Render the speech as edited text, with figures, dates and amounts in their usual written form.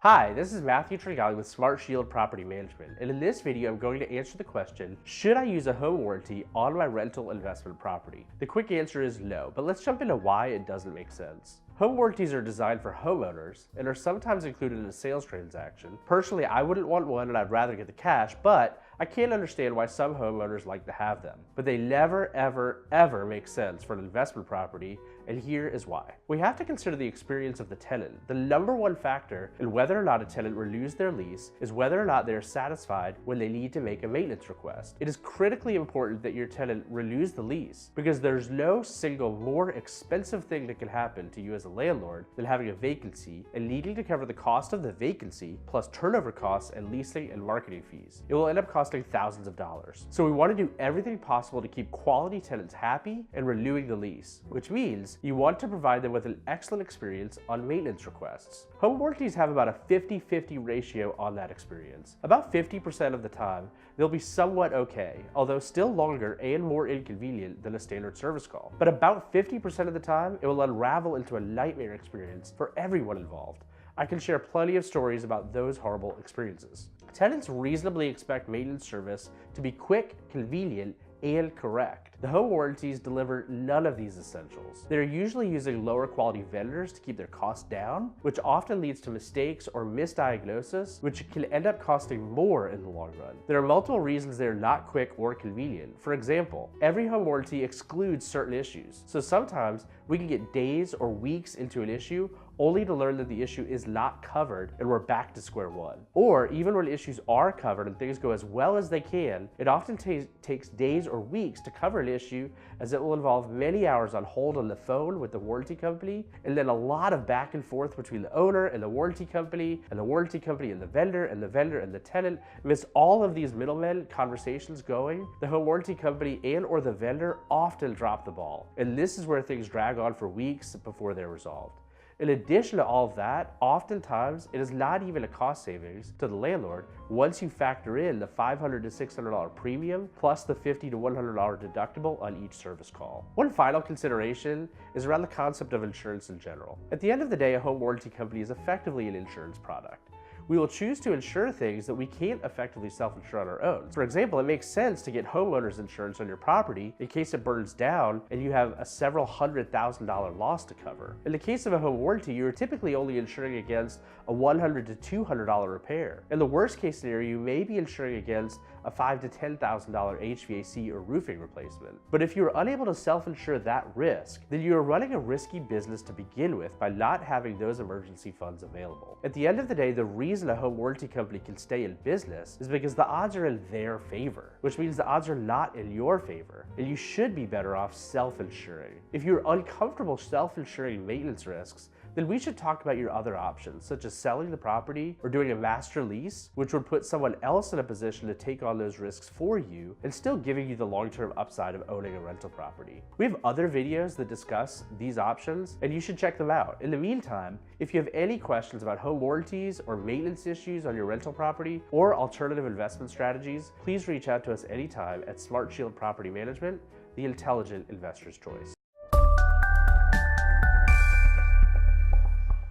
Hi, this is Matthew Toringdon with Smart Shield Property Management, and in this video I'm going to answer the question, should I use a home warranty on my rental investment property? The quick answer is no, but let's jump into why it doesn't make sense. Home warranties are designed for homeowners and are sometimes included in a sales transaction. Personally, I wouldn't want one and I'd rather get the cash, but I can understand why some homeowners like to have them. But they never, ever make sense for an investment property, and here is why. We have to consider the experience of the tenant. The number one factor in whether or not a tenant renews their lease is whether or not they are satisfied when they need to make a maintenance request. It is critically important that your tenant renews the lease because there's no single more expensive thing that can happen to you as a landlord than having a vacancy and needing to cover the cost of the vacancy plus turnover costs and leasing and marketing fees. It will end up costing thousands of dollars. So we want to do everything possible to keep quality tenants happy and renewing the lease, which means you want to provide them with an excellent experience on maintenance requests. Home warranties have about a 50-50 ratio on that experience. About 50% of the time, they'll be somewhat okay, although still longer and more inconvenient than a standard service call. But about 50% of the time, it will unravel into a nightmare experience for everyone involved. I can share plenty of stories about those horrible experiences. Tenants reasonably expect maintenance service to be quick, convenient, and correct. The home warranties deliver none of these essentials. They're usually using lower quality vendors to keep their costs down, which often leads to mistakes or misdiagnosis, which can end up costing more in the long run. There are multiple reasons they're not quick or convenient. For example, every home warranty excludes certain issues. So sometimes we can get days or weeks into an issue only to learn that the issue is not covered and we're back to square one. Or even when issues are covered and things go as well as they can, it often takes days or weeks to cover an issue, as it will involve many hours on hold on the phone with the warranty company, and then a lot of back and forth between the owner and the warranty company, and the warranty company and the vendor, and the vendor and the tenant. Amidst all of these middlemen conversations going, the home warranty company and or the vendor often drop the ball. And this is where things drag on for weeks before they're resolved. In addition to all of that, oftentimes it is not even a cost savings to the landlord once you factor in the $500 to $600 premium plus the $50 to $100 deductible on each service call. One final consideration is around the concept of insurance in general. At the end of the day, a home warranty company is effectively an insurance product. We will choose to insure things that we can't effectively self-insure on our own. For example, it makes sense to get homeowner's insurance on your property in case it burns down and you have a several $100,000 loss to cover. In the case of a home warranty, you're typically only insuring against a $100 to $200 repair. In the worst case scenario, you may be insuring against a $5,000 to $10,000 HVAC or roofing replacement. But if you're unable to self-insure that risk, then you're running a risky business to begin with by not having those emergency funds available. At the end of the day, the reason a home warranty company can stay in business is because the odds are in their favor, which means the odds are not in your favor, and you should be better off self-insuring. If you're uncomfortable self-insuring maintenance risks, then we should talk about your other options, such as selling the property or doing a master lease, which would put someone else in a position to take on those risks for you and still giving you the long-term upside of owning a rental property. We have other videos that discuss these options, and you should check them out. In the meantime, if you have any questions about home warranties or maintenance issues on your rental property or alternative investment strategies, please reach out to us anytime at Smart Shield Property Management, the intelligent investor's choice.